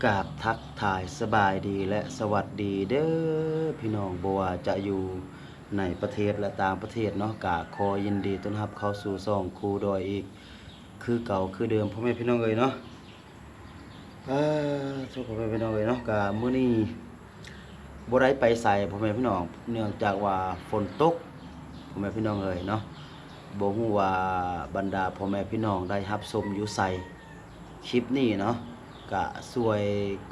กราบทักทายสบายดีและสวัสดีเด้อพี่น้องบ่ว่าจะอยู่ในประเทศและต่างประเทศเนาะกะขอยินดีต้อนรับเข้าสู่ช่องครูดอยอีกคือเก่าคือเดิมพ่อแม่พี่น้องเอ้ยเนาะทุกพ่อแม่พี่น้องเอ้ยเนาะกะมื้อนี้บ่ได้ไปไสพ่อแม่พี่น้องเนื่องจากว่าฝนตกพ่อแม่พี่น้องเอ้ยเนาะบ่ฮู้ว่าบรรดาพ่อแม่พี่น้องได้รับชมอยู่ไสคลิปนี้เนาะ ก็ช่วย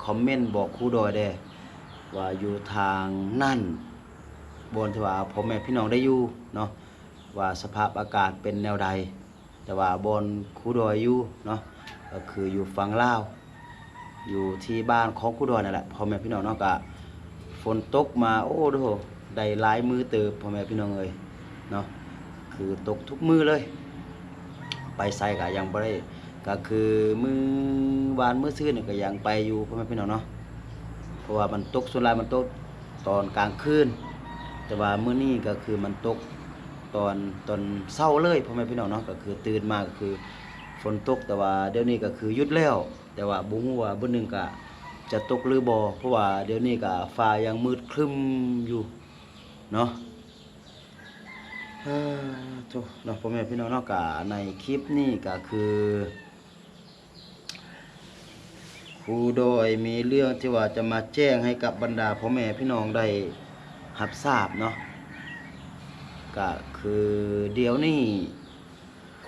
คอมเมนต์บอกครูดอยได้ว่าอยู่ทางนั่นบนที่ว่าพ่อแม่พี่น้องได้อยู่เนาะว่าสภาพอากาศเป็นแนวใดแต่ว่าบนครูดอยอยู่เนาะก็คืออยู่ฝั่งลาวอยู่ที่บ้านของครูดอยนั่นแหละพ่อแม่พี่น้องเนาะก็ฝนตกมาโอ้โหได้หลายมือเติบพ่อแม่พี่น้องเอ้ยเนาะคือตกทุกมือเลยไปไสก็ยังบ่ได้ ก็คือมื้อวานมื้อซื่อนี่ก็ยังไปอยู่พ่อแม่พี่น้องเนาะเพราะว่ามันตกส่วนหลายมันตกตอนกลางคืนแต่ว่ามื้อนี้ก็คือมันตกตอนเช้าเลยพ่อแม่พี่น้องเนาะก็คือตื่นมาก็คือฝนตกแต่ว่าเดี๋ยวนี้ก็คือหยุดแล้วแต่ว่าบ่ฮู้ว่ามื้อนึงก็จะตกหรือบ่เพราะว่าเดี๋ยวนี้ก็ฟ้ายังมืดครึ้มอยู่เนาะโธ่เนาะพ่อแม่พี่น้องเนาะก็ในคลิปนี้ก็คือครูโดยมีเรื่องที่ว่าจะมาแจ้งให้กับบรรดาพ่อแม่พี่น้องได้รับทราบเนาะก็คือเดี๋ยวนี้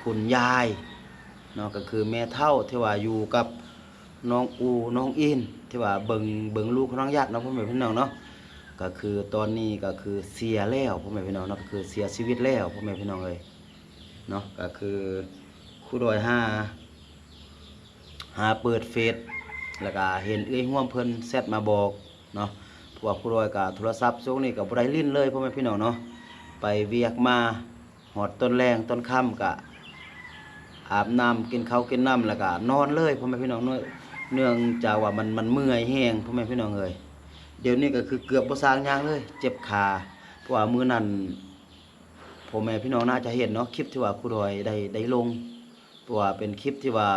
คุณยายเนาะก็คือแม่เฒ่าที่ว่าอยู่กับน้องอูน้องอินที่ว่าเบิ่งลูกของน้องญาติเนาะพ่อแม่พี่น้องเนาะก็คือตอนนี้ก็คือเสียแล้วพ่อแม่พี่น้องเนาะก็คือเสียชีวิตแล้วพ่อแม่พี่น้องเอ้ยเนาะก็คือครูโดยหาเปิดเฟซแล้วก็เห็นห่วมเพิ่นแชทมาบอกเนาะเพราะว่าครูโดยก็โทรศัพท์ช่วงนี้ก็บ่ได้ลิ้นเลยพ่อแม่พี่น้องเนาะไปเวียกมาหอดต้นแรงต้นค่ำก็อาบน้ำกินข้าวกินน้ำแล้วก็นอนเลยพ่อแม่พี่น้องเนื่องจากว่ามันเมื่อยแห้งพ่อแม่พี่น้องเอ้ยเดี๋ยวนี้ก็คือเกือบบ่สร้างหยังเลยเจ็บขาเพราะว่ามื้อนั้นพ่อแม่พี่น้องน่าจะเห็นเนาะคลิปที่ว่าครูโดยได้ลงเพราะว่าเป็นคลิปที่ว่า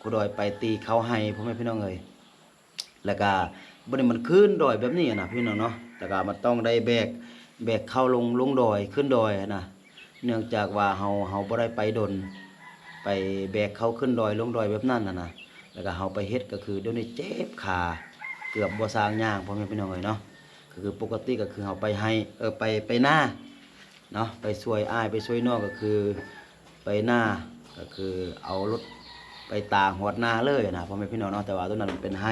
ครูดอยไปตีเขาให้พ่อแม่พี่น้องเอ้ยแล้วก็บ่ได้มันขึ้นดอยแบบนี้นะพี่น้องเนาะแล้วก็มันต้องได้แบกเข้าลงดอยขึ้นดอยนะเนื่องจากว่าเฮาบ่ได้ไปดนไปแบกเขาขึ้นดอยลงดอยแบบนั้นนะแล้วก็เฮาไปเฮ็ดก็คือเดี๋ยวนี้เจ็บขาเกือบบ่สร้างย่างพ่อแม่พี่น้องเอ้ยเนาะก็คือปกติก็คือเฮาไปให้ไปหน้าเนาะไปช่วยอ้ายไปช่วยน้องก็คือไปหน้าก็คือเอารถไปตากหวดนาเลยนะพ่อแม่พี่น้องเนาะแต่ว่าตัวนั้นมันเป็นไฮ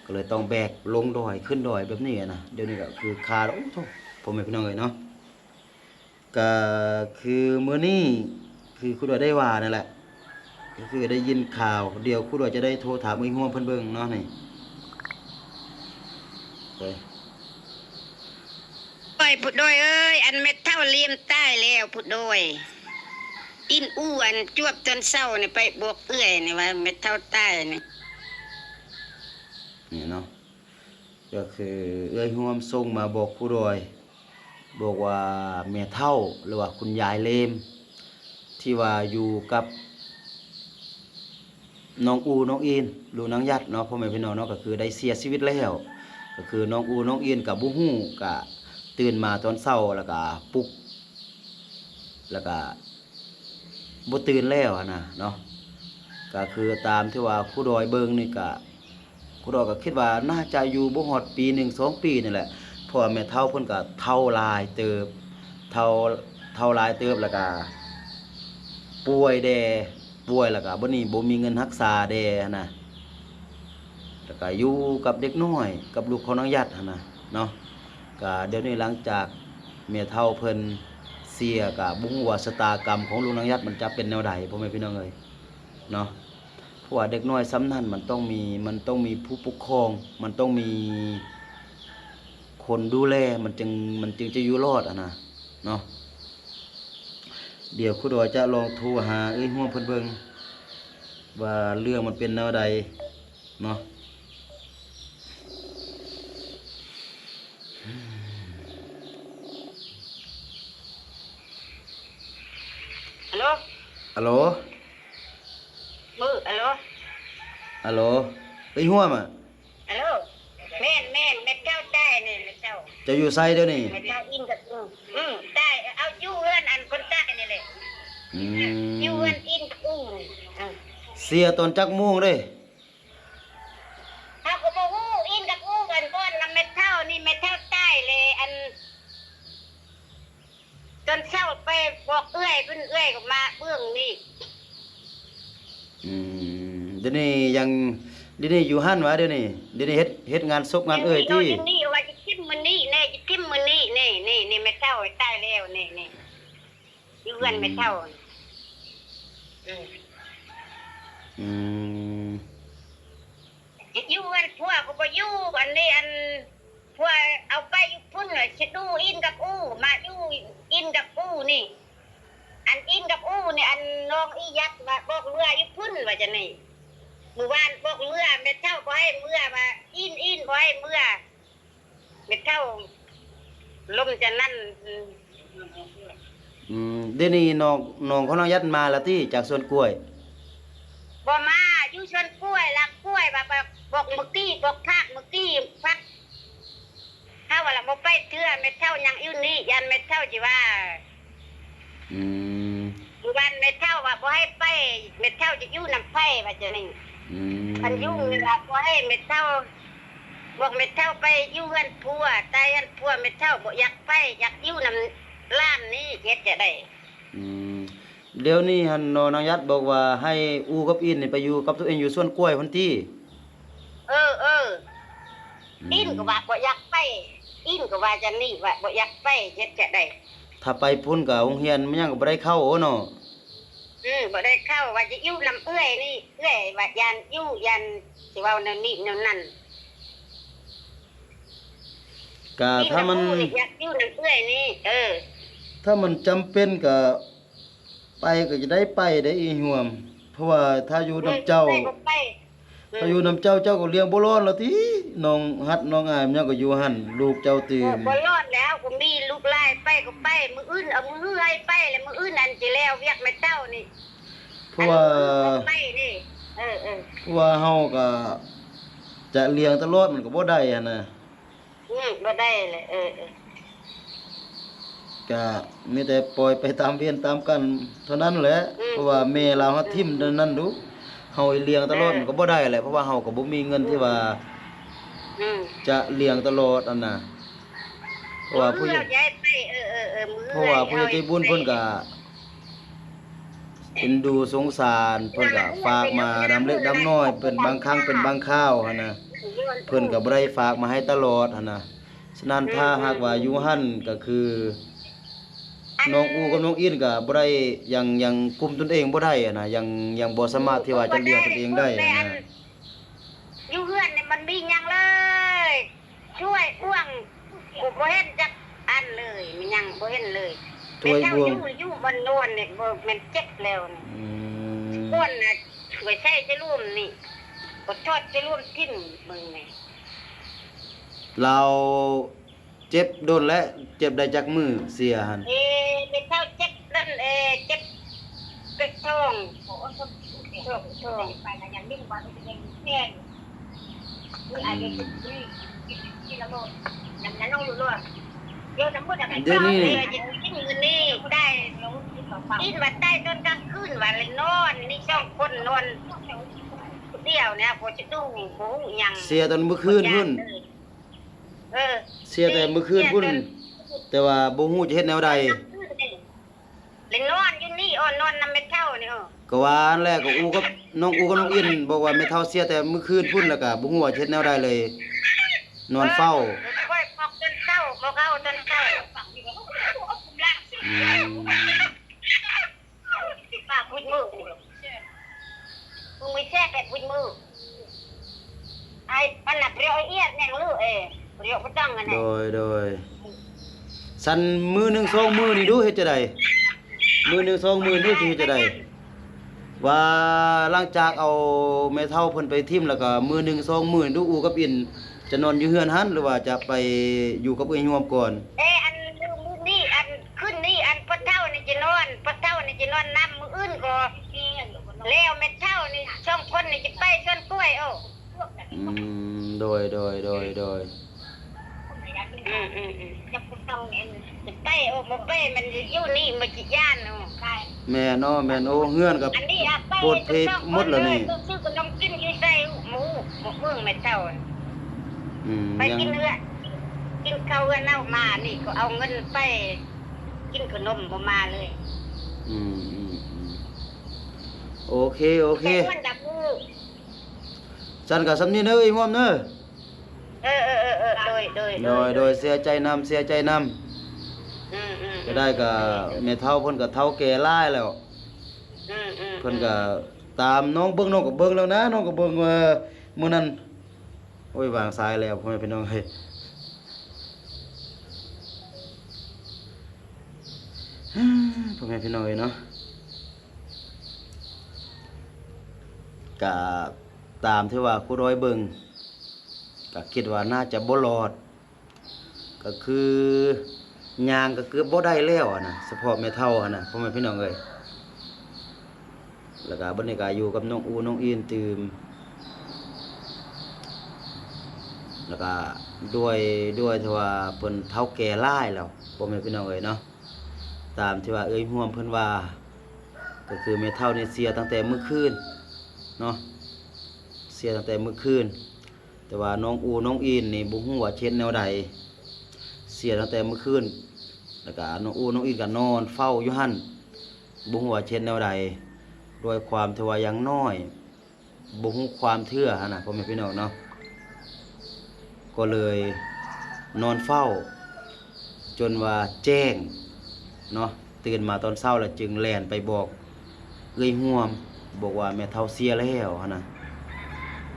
ก็เลยต้องแบกลงดอยขึ้นดอยแบบนี้นะเดี๋ยวนี้ก็คือคาแล้วโอ้โหพ่อแม่พี่น้องเลยเนาะก็คือมื้อนี้คือครูดอยได้ว่านั่นแหละก็คือได้ยินข่าวเดี๋ยวครูดอยจะได้โทรถามห่วมเพิ่นเบิ่งเนาะนี่ไปพุดโดยเอ้ยอันเม็ดเท่าเลียมใต้แล้วพุดโดยอินอ้วนจวบจนเศร้านี่ไปบวกเอื้อยนี่ว่าเม็ดเท่าใต้นี่เนาะก็คือห่วมส่งมาบอกครูดอยบอกว่าแม่เฒ่าหรือว่าคุณยายเลมที่ว่าอยู่กับน้องอูน้องอินลูกนางยัดเนาะพ่อแม่พี่น้องเนาะก็คือได้เสียชีวิตแล้วก็คือน้องอูน้องอินกับบ่ฮู้ก็ตื่นมาตอนเช้าแล้วก็ปลุกแล้วก็บ่ตื่นแล้วนะเนาะก็คือตามที่ว่าครูดอยเบิ่งนี่ก็ครูดอยก็คิดว่าน่าจะอยู่บ่ฮอดปี1 2ปีนี่แหละเพราะว่าแม่เฒ่าเพิ่นก็เฒ่าหลายเติบเฒ่าหลายเติบแล้วก็ป่วยแดป่วยแล้วก็บ่นี้บ่มีเงินรักษาแดนะแล้วก็อยู่กับเด็กน้อยกับลูกของนางยัดนะเนาะก็เดี๋ยวนี้หลังจากแม่เฒ่าเพิ่นเสียก็บ่ฮู้ว่าชะตากรรมของลูกนางยัดมันจะเป็นแนวใดพ่อแม่พี่น้องเอ้ยเนาะเพราะว่าเด็กน้อยซ้ำนั้นมันต้องมีผู้ปกครองมันต้องมีคนดูแลมันจึงจะอยู่รอดนะเนาะเดี๋ยวครูดอยจะลองโทรหาห่วมเพิ่นเบิ่งว่าเรื่องมันเป็นแนวใดเนาะฮัลโหลฮัลโหลมือฮัลโหลฮัลโหล เอ้ยห่วมอ่ะ ฮัลโหลแม่นเม็ดเท่าใต้นี่เม็ดเท่า จะอยู่ไสเดี๋ยวนี้ เม็ดเท่าอินกับใต้เอาอยู่เฮือนอันคนใต้นี่แหละ อื อยู่ ม เฮือนอินกับเสียตอนจักโมงเด้ เขาก็บ่ฮู้อินกับกันก่อนนำเม็ดเท่านี่เม็ดเท่าใต้เลยอันจนเช้าไปบอกเอื้อยเพิ่นเอื้อยก็มาเบื้องนี่ อืมเดี๋ยวนี้ยังเดี๋ยวนี้อยู่หั่นวะเดี๋ยวนี้เฮ็ดงานศพงานเอ้ยที่ นี่ว่าจะกินมื้อนี้แน่จะกินมื้อนี้นี่เม็ดเท่าใต้แล้วนี่อยู่เฮือนเม็ดเท่าอืม อืม อยู่กันพวกก็บ่อยู่อันนี้อันพวกเอาไปอยู่พุ่นน่ะสิดูอินกับมาอยู่อินกับนี่ อันอินกับนี่อันน้องอียัดว่าบอกเรืออยู่พุ่นว่าจะนี่มื้อวานบอกเรือแม่เท่าบ่ให้เมื่อว่าอินบ่ให้เมื่อแม่เท่าลมจะนั่น เดี๋ยวนี้น้องของน้องยัดมาแล้วที่จากสวนกล้วย บ่มาอยู่ชวนกล้วยลักกล้วยว่าบอกเมื่อกี้บอกภาคเมื่อกี้พักถ้าว่าเราบ่ไปเทื่อแม่เท่ายังอยู่นี่ยันแม่เท่าสิว่า อืม อยู่บ้านแม่เท่าว่าบ่ให้ไปแม่เท่าจะอยู่นำไฟว่าจะนี่ อืม อันยุ่งนี่ล่ะบ่ให้แม่เท่าบอกแม่เท่าไปอยู่เฮือนผัวตายเฮือนผัวแม่เท่าบ่อยากไปอยากอยู่นำร้านนี้เฮ็ดจะได้ อืมเดี๋ยวนี้หันน้องยัดบอกว่าให้อูกับอินนี่ไปอยู่กับตัวเองอยู่สวนกล้วยพุ่นที่ เอออินก็ว่าบ่อยากไปอินก็ว่าจะนี่ว่าบ่อยากไปเฮ็ดจะได้ ถ้าไปพุ่นก็โรงเรียนมันยังก็บ่ได้เข้าโอ้เนาะ บ่ได้เข้าว่าจะอยู่นำเอื้อยนี่เอื้อยว่ายันอยู่ยันสิเว้าแนวนี้แนวนั้น ก็ถ้ามัน อยากอยู่นำเอื้อยนี่ถ้ามันจำเป็นก็ไปก็จะได้ไปได้อีห่วม เพราะว่าถ้าอยู่นํเจ้า ไป ถ้าอยู่นํเจ้าก็เลี้ยงบ่รอดแล้วติน้องฮัดน้องอายมันยังก็อยู่หั่นลูกเจ้าตื่น บ่รอดแล้วก็มีลูกไล่ไปก็ไปมื้ออื่นเอามือเฮือยไปแล้วมื้ออื่นอันสิแล้วเวียกแม่เต้านี่ เพราะว่า ไปนี่เพราะว่าเฮาก็จะเลี้ยงตลอดมันก็บ่ได้หั่นน่ะ บ่ได้เลยก็มีแต่ปล่อยไปตามเวียนตามกันเท่านั้นแหละเพราะว่าแม่เราเฮาทิ่มนั่นดูเฮาเลี้ยงตลอดมันก็บ่ได้แหละเพราะว่าเฮาก็บ่มีเงินที่ว่าจะเลี้ยงตลอดอันน่ะเพราะว่าผู้ใหญ่ ย้ายไปมื้อ เพราะว่าผู้ใหญ่ใจบุญเพิ่นก็เอ็นดูสงสารเพิ่นก็ฝากมาดำเล็กดำน้อยเป็นบางครั้งเป็นบางคราวหั่นน่ะเพิ่นก็บ่ได้ฝากมาให้ตลอดหั่นน่ะฉะนั้นถ้าหากว่าอยู่หั่นก็คือน้องอูกับน้องอินก็บ่ได้ยังคุมตนเองบ่ได้อะนะยังบ่สามารถที่ว่าจะเลี้ยงตนเองได้อะนะ อยู่เฮือนนี่มันมีหยังเลยช่วยอ้วงกูบ่เห็นจักอันเลยมันยังบ่เห็นเลย ถ้วยบวง อยู่บนโน่นนี่บ่แม่นเจ็บแล้วนี่ อืม คนน่ะช่วยใช้จะร่วมนี่ก็ทอดจะร่วมกินมึงนี่ เราเจ็บโดนและเจ็บได้จักมือเสียหั่น เป็นเท่าเจ็บนั่นเจ็บเป็ดท้องท้องไปนะอย่างนี้ว่าเป็นแค่นี่อะไรที่ละโลดนั้นน้องรู้เดี๋ยวน้ำมันจะไปกินมื้อนี้ได้กินว่าได้จนกลางคืนว่าเลยนอนนี่ช่องคนนอนเดียวเนี่ยพอจะดูหูหยัง เสียตอนมื้อคืนพุ่นเสียแต่มื้อคืนพุ่นแต่ว่าบ่ฮู้จะเฮ็ดแนวใด เลยนอนอยู่นี่นอนนำไม่เท่านี่ก็ว่าอันแรกก็อูกับน้องอินบอกว่าแม่เฒ่าเสียแต่มื้อคืนพุ่นแล้วก็บ่ฮู้ว่าจะเฮ็ดแนวใดเลย นอนเฝ้า ค่อยปอกจนเช้าบ่เข้าจนเช้า อืม ปากพุดมือมึงไม่แช่แต่พุดมือไอ้ปันนับเรียวเอียดแน่งลือเรียวบ่ต้องกัน โดยสันมือหนึ่งสองมือนี่ดูเฮ็ดจะได้มือหนึ่งสองมือนี่สิเฮ็ดจะได้ว่าหลังจากเอาแม่เฒ่าเพิ่นไปทิ่มแล้วก็มือหนึ่งสองมือดูอูกับอินจะนอนอยู่เฮือนหันหรือว่าจะไปอยู่กับเอ้ยโยมก่อน อันมือนี่อันขึ้นนี่อันปะเท่านี่จะนอนปะเท่านี่จะนอนน้ำมืออื่นก็แล้วแม่เท่านี่ช่องคนนี่จะไปชวนกล้วย โดยจะต้องเอ็นจะไปโอ้มาไปมันอยู่นี่มาจิย่านเนาะใช่ แม่เนาะแม่นโอ้เฮือนกับ อันนี้ไป โปรดเพลงหมดแล้วนี่ ซื้อขนมกินอยู่ใส่หมูเมืองไม่เท่าไป ยัง กินเนื้อกินข้าวเน่ามานี่ก็เอาเงินไปกินขนมบ่มาเลย อืมโอเคแต่มันดักกู ฉันก็สำนี้เด้อไอ้ม่อมเด้อ โดยเสียใจนำก็ได้ก็แม่เฒ่าเพิ่นก็เฒ่าแก่หลายแล้วเพิ่นก็ตามน้องน้องก็เบิ่งแล้วนะน้องก็เบิ่งว่ามื้อนั้นโอ้ยวางสายแล้วพ่อแม่พี่น้องเฮ้ยพ่อแม่พี่น้องเอ้ยเนาะก็ตามที่ว่าครูร้อยเบิ่งก็คิดว่าน่าจะบ่รอดก็คือย่างก็เกือบบ่ได้แล้วนะเฉพาะแม่เฒ่านะพ่อแม่พี่น้องเอ้ยแล้วก็บัดนี้ก็อยู่กับน้องอูน้องอินตื่มแล้วก็ด้วยที่ว่าเพิ่นเฒ่าแก่หลายแล้วพ่อแม่พี่น้องเอ้ยเนาะตามที่ว่าเอ้ยร่วมเพิ่นว่าก็คือแม่เฒ่านี่เสียตั้งแต่มื้อคืนเนาะเสียตั้งแต่มื้อคืนแต่ว่าน้องอูน้องอินนี่บ่ฮู้ว่าเช็ดแนวใดเสียตั้งแต่เมื่อคืนแล้วก็น้องอูน้องอินก็นอนเฝ้าอยู่หั่นบ่ฮู้ว่าเช็ดแนวใดด้วยความที่ว่ายังน้อยบ่ฮู้ความเทื่อหั่นน่ะพ่อแม่พี่น้องเนาะก็เลยนอนเฝ้าจนว่าแจ้งเนาะตื่นมาตอนเช้าแล้วจึงแล่นไปบอกเอ้ยร่วมบอกว่าแม่เฒ่าเสียแล้วหั่นน่ะ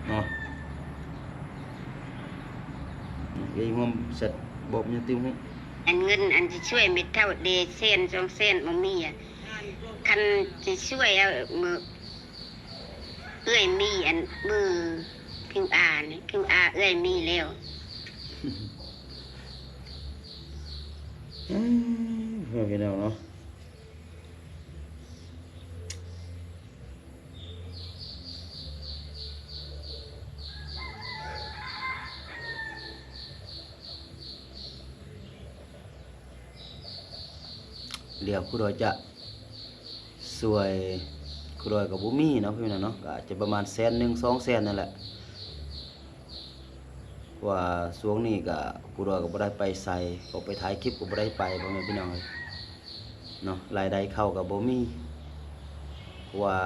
เนาะเอ้ยร่วมเสร็จบอกมันติว อันเงินอันจะช่วยไม่เท่าเดเส้น2 เส้นบ่มีอ่ะคันจะช่วยเอามือเอ้ยมีอันมือพิงอานี่พิงอาเอ้ยมีแล้ว พี่น้องเนาะเดี๋ยวครูดอยจะสวยครูดอยกับบุมีเนาะพี่น้องเนาะก็อาจจะประมาณ100,000 200,000นั่นแหละว่าช่วงนี้ก็ครูดอยก็บ่ได้ไปใส่ก็ไปถ่ายคลิปก็บ่ได้ไปพ่อแม่พี่น้องเนาะรายได้เข้าก็บ่มีว่า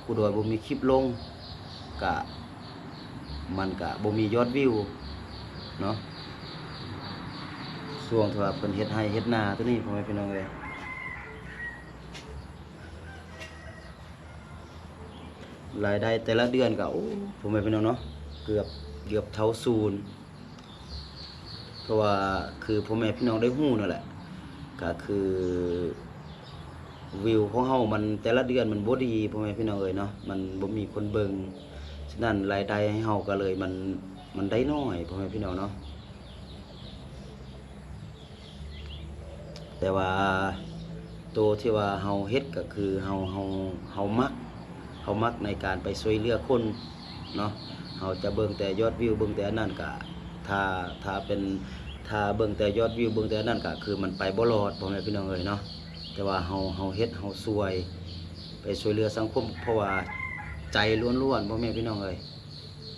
ครูดอยบ่มีคลิปลงก็มันก็บ่มียอดวิวเนาะช่วงที่ว่าเพิ่นเฮ็ดไร่เฮ็ดนาตัวนี้พ่อแม่พี่น้องเอ้ยรายได้แต่ละเดือนก็โอ้พ่อแม่พี่น้องเนาะเกือบเท่าศูนย์เพราะว่าคือพ่อแม่พี่น้องได้ฮู้นั่นแหละก็คือวิวของเฮามันแต่ละเดือนมันบ่ดีพ่อแม่พี่น้องเอ้ยเนาะมันบ่มีคนเบิ่งฉะนั้นรายได้ให้เฮาก็เลยมันได้น้อยพ่อแม่พี่น้องเนาะแต่ว่าตัวที่ว่าเฮาเฮ็ดก็คือเฮามักในการไปช่วยเหลือคนเนาะเฮาจะเบิ่งแต่ยอดวิวเบิ่งแต่อันนั้นก็ถ้าเบิ่งแต่ยอดวิวเบิ่งแต่อันนั้นก็คือมันไปบ่รอดพ่อแม่พี่น้องเอ้ยเนาะแต่ว่าเฮาเฮ็ดเฮาช่วยไปช่วยเหลือสังคมเพราะว่าใจล้วนๆพ่อแม่พี่น้องเอ้ย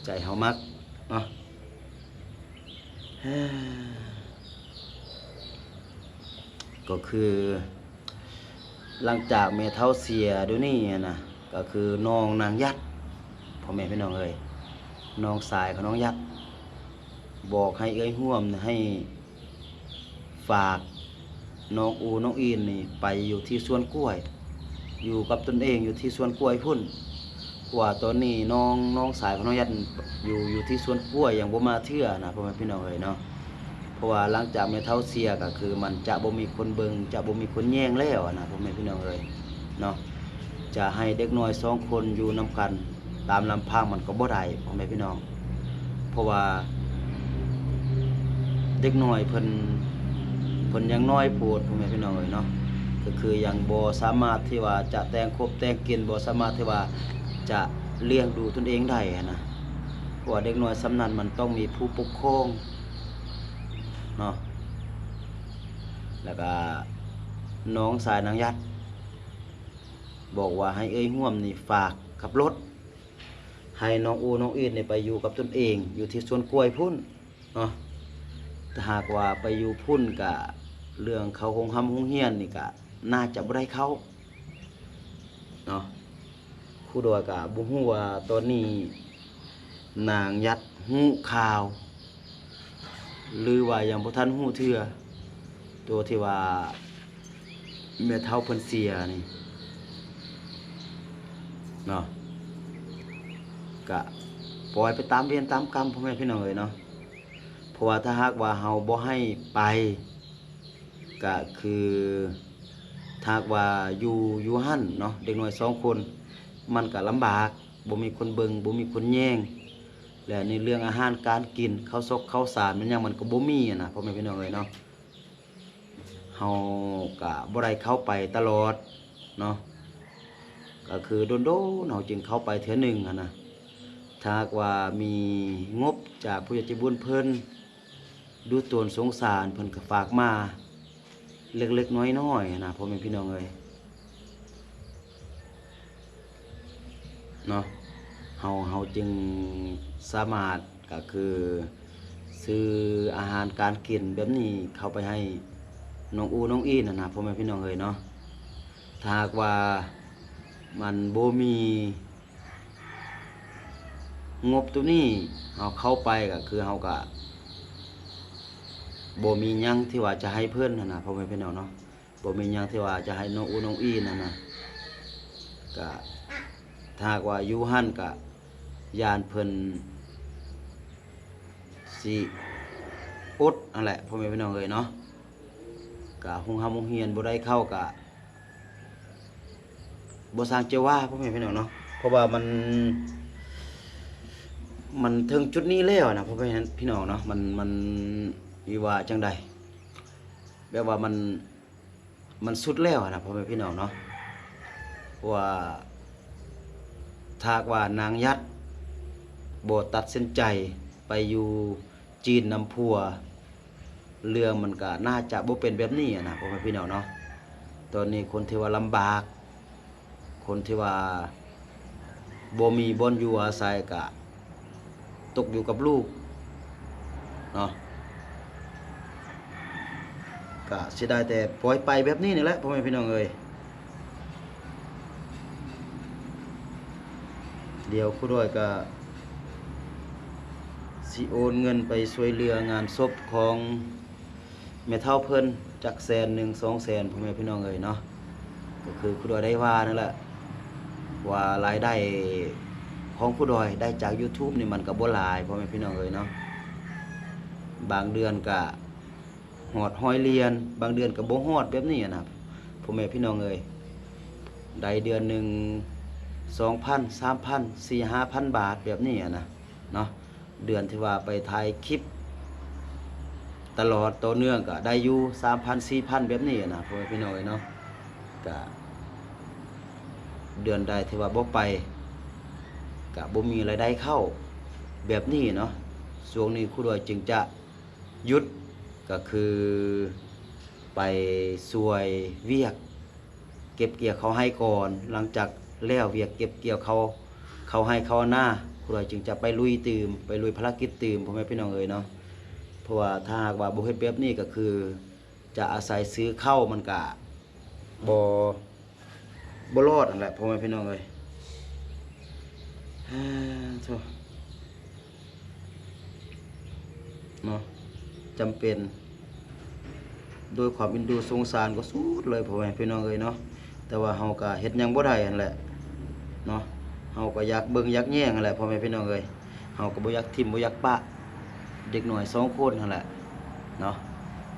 ใจเฮามักเนาะก็คือหลังจากแม่เฒ่าเสียเดี๋ยวนี้นะก็คือน้องนางยัดพ่อแม่พี่น้องเอ้ยน้องสายของน้องยัดบอกให้เอ้ยร่วมให้ฝากน้องอูน้องอินนี่ไปอยู่ที่สวนกล้วยอยู่กับตนเองอยู่ที่สวนกล้วยพุ่นว่าตอนนี้น้องสายของน้องยัดอยู่ที่สวนกล้วยยังบ่มาเทื่อนะพ่อแม่พี่น้องเอ้ยเนาะเพราะว่าหลังจากแม่เฒ่าเสียก็คือมันจะบ่มีคนเบิ่งจะบ่มีคนแย่งแล้วนะพ่อแม่พี่น้องเอ้ยเนาะจะให้เด็กน้อย2 คนอยู่นำกันตามลำพังมันก็บ่ได้พ่อแม่พี่น้องเพราะว่าเด็กน้อยเพิ่นยังน้อยโพดพ่อแม่พี่น้องเอ้ยเนาะก็คือยังบ่สามารถที่ว่าจะแต่งครบแต่งกินบ่สามารถที่ว่าจะเลี้ยงดูตนเองได้นะ เพราะว่าเด็กน้อยสำนั้นมันต้องมีผู้ปกครองเนาะแล้วก็น้องสายนางยัดบอกว่าให้เอ้ยห่วมนี่ฝากขับรถให้น้องอูน้องอีดนี่ไปอยู่กับตนเองอยู่ที่สวนกล้วยพุ่นเนาะถ้าหากว่าไปอยู่พุ่นกะเรื่องเขาคงทำคงเฮียนนี่กะน่าจะบ่ได้เข้าเนาะครูดอยกะบ่ฮู้ว่าตอนนี้นางยัดฮู้ข่าว หรือว่ายังบ่ทันฮู้เทื่อตัวที่ว่าแม่เฒ่าเพิ่นเสียนี่เนาะก็ปล่อยไปตามเวรตามกรรมพ่อแม่พี่น้องเอ้ยเนาะเพราะว่าถ้าหากว่าเฮาบ่ให้ไปก็คือถ้าหากว่าอยู่หั่นเนาะเด็กน้อย2คนมันก็ลำบากบ่มีคนเบิ่งบ่มีคนแย่งและในเรื่องอาหารการกินข้าวสกข้าวสารมันยังมันก็บ่มีอะนะพ่อแม่พี่น้องเอ้ยเนาะเฮาก็บ่ได้เข้าไปตลอดเนาะก็คือโดนๆเฮาจึงเข้าไปเทื่อหนึงอะนะถ้าหากว่ามีงบจากผู้ใหญ่ใจบุญเพิ่นดูตนสงสารเพิ่นก็ฝากมาเล็กๆน้อยๆนะพ่อแม่พี่น้องเอ้ยเนาะเฮาจึงสามารถก็คือซื้ออาหารการกินแบบนี้เข้าไปให้น้องอูน้องอีน่ะนะพ่อแม่พี่น้องเอ้ยเนาะถ้าหากว่ามันบ่มีงบตัวนี้เฮาเข้าไปก็คือเฮาก็บ่มีหยังที่ว่าจะให้เพิ่นนั่นน่ะพ่อแม่พี่น้องเนาะบ่มีหยังที่ว่าจะให้น้องอูน้องอีนั่นน่ะก็ถ้าหากว่าอยู่หั่นก็ย่านเพิ่นสิอดนั่นแหละพ่อแม่พี่น้องเอ้ยเนาะก็โรงเรียนบ่ได้เข้าก็บ่สร้างเจว่าพ่อแม่พี่น้องเนาะเพราะว่ามันถึงจุดนี้แล้วนะพ่อแม่พี่น้องเนาะมันวิว่าจังใดแบบว่ามันสุดแล้วนะพ่อแม่พี่น้องเนาะว่าถ้าหากว่านางยัดบ่ตัดสินใจไปอยู่จีนนำพัวเรื่องมันก็น่าจะบ่เป็นแบบนี้นะพ่อแม่พี่น้องเนาะตอนนี้คนที่ว่าลำบากคนที่ว่าบ่มีบ่อนอยู่อาศัยก็ตกอยู่กับลูกเนาะก็สิได้แต่ปล่อยไปแบบนี้นี่แหละพ่อแม่พี่น้องเอ้ยเดี๋ยวครูด้วยก็สิโอนเงินไปช่วยเหลืองานศพของแม่เฒ่าเพิ่นจัก100,000 200,000พ่อแม่พี่น้องเอ้ยเนาะก็คือครูด้วยได้ว่านั่นแหละว่ารายได้ของครูดอยได้จาก YouTube นี่มันก็บ่หลายพ่อแม่พี่น้องเอ้ยเนาะบางเดือนก็ฮอด100เหรียญบางเดือนก็บ่ฮอดแบบนี้นะพ่อแม่พี่น้องเอ้ยได้เดือนหนึง 2,000 3,000 4 5,000 บาทแบบนี้นะเนาะเดือนที่ว่าไปถ่ายคลิปตลอดต่อเนื่องก็ได้อยู่ 3,000 4,000 แบบนี้นะพ่อแม่พี่น้องเอ้ยเนาะก็เดือนใดที่ว่าบ่ไปก็บ่มีรายได้เข้าแบบนี้เนาะช่วงนี้ครูด้วยจึงจะหยุดก็คือไปช่วยเวียกเก็บเกี่ยวเขาให้ก่อนหลังจากแล้วเวียกเก็บเกี่ยวเขาให้เขาหน้าครูด้วยจึงจะไปลุยตื่มไปลุยภารกิจตื่มพ่อแม่พี่น้องเอ้ยเนาะเพราะว่าถ้าหากว่าบ่เฮ็ดแบบนี้ก็คือจะอาศัยซื้อเข้ามันก็บ่รอดนั่นแหละพ่อแม่พี่น้องเอ้ยโธ่เนาะจำเป็นโดยความเอ็นดูสงสารก็สุดเลยพ่อแม่พี่น้องเอ้ยเนาะแต่ว่าเฮาก็เฮ็ดหยังบ่ได้นั่นแหละเนาะเฮาก็อยากเบิ่งอยากแย่งนั่นแหละพ่อแม่พี่น้องเอ้ยเฮาก็บ่อยากทิ่มบ่อยากปะเด็กน้อย2คนนั่นแหละเนาะ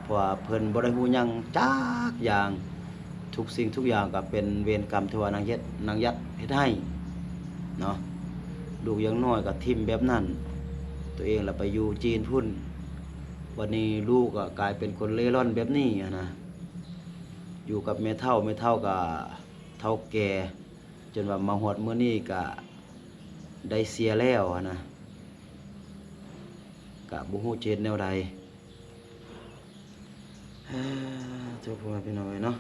เพราะว่าเพิ่นบ่ได้ฮู้หยังจักอย่างทุกสิ่งทุกอย่างก็เป็นเวรกรรมที่ว่านางยัดเฮ็ดให้เนาะลูกยังน้อยก็ทิ่มแบบนั้นตัวเองล่ะไปอยู่จีนพุ่นวันนี้ลูกก็กลายเป็นคนเล่ร่อนแบบนี้อะนะอยู่กับแม่เฒ่าก็เฒ่าแก่จนว่ามาฮอดมื้อนี้ก็ได้เสียแล้วอะนะ ก็บ่ฮู้จะเฮ็ดแนวใดจบพ่อแม่พี่น้องเอ้ยเนาะ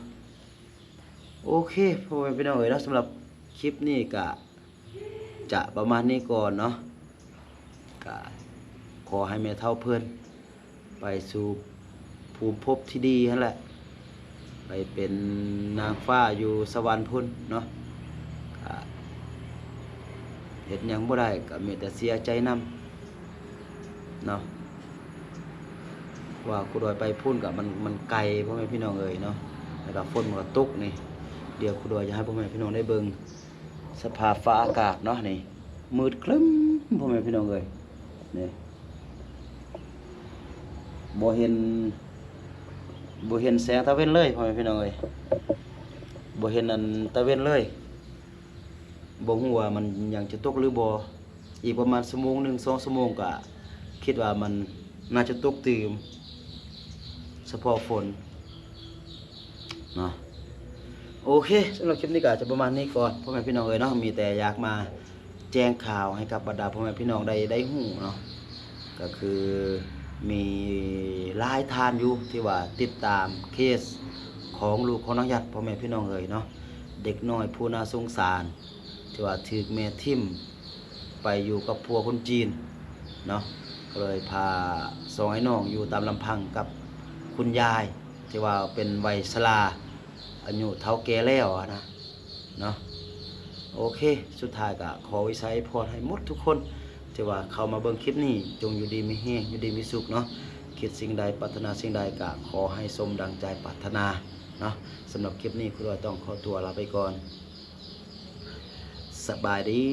โอเคพ่อแม่พี่น้องเอ้ยแล้วสำหรับคลิปนี้ก็จะประมาณนี้ก่อนเนาะก็ขอให้แม่เฒ่าเพิ่นไปสู่ภูมิภพที่ดีนั่นแหละไปเป็นนางฟ้าอยู่สวรรค์พุ่นเนาะก็เฮ็ดหยังบ่ได้ก็มีแต่เสียใจนำเนาะว่าครูดอยไปพุ่นกับมันไกลพ่อแม่พี่น้องเอ้ยเนาะแล้วก็ฝนมันก็ตกนี่เดี๋ยวครูดอยจะให้พ่อแม่พี่น้องได้เบิ่งสภาพฟ้าอากาศเนาะนี่มืดครึ้มพ่อแม่พี่น้องเอ้ยนี่บ่เห็นแสงตะเวนเลยพ่อแม่พี่น้องเอ้ยบ่เห็นอันตะเวนเลยบ่ฮู้ว่ามันยังจะตกหรือบ่อีกประมาณชั่วโมงหนึง2ชั่วโมงก็คิดว่ามันน่าจะตกตื่มเฉพาะฝนเนาะโอเคสำหรับคลิปนี้ก็จะประมาณนี้ก่อนพ่อแม่พี่น้องเอ้ยเนาะมีแต่อยากมาแจ้งข่าวให้กับบรรดาพ่อแม่พี่น้องได้ฮู้เนาะก็คือมีหลายท่านอยู่ที่ว่าติดตามเคสของลูกของน้องหยัดพ่อแม่พี่น้องเอ้ยเนาะเด็กน้อยผู้น่าสงสารที่ว่าถูกแม่ทิ่มไปอยู่กับผัวคนจีนเนาะก็เลยพาสองไอ้น้องอยู่ตามลำพังกับคุณยายที่ว่าเป็นวัยชราอายุเฒ่าแก่แล้วนะเนาะโอเคสุดท้ายก็ขอวิสัยพรให้หมดทุกคนที่ว่าเข้ามาเบิ่งคลิปนี้จงอยู่ดีมีแรงอยู่ดีมีสุขเนาะคิดสิ่งใดปรารถนาสิ่งใดก็ขอให้สมดังใจปรารถนาเนาะสำหรับคลิปนี้คุณต้องขอตัวลาไปก่อนสบายดี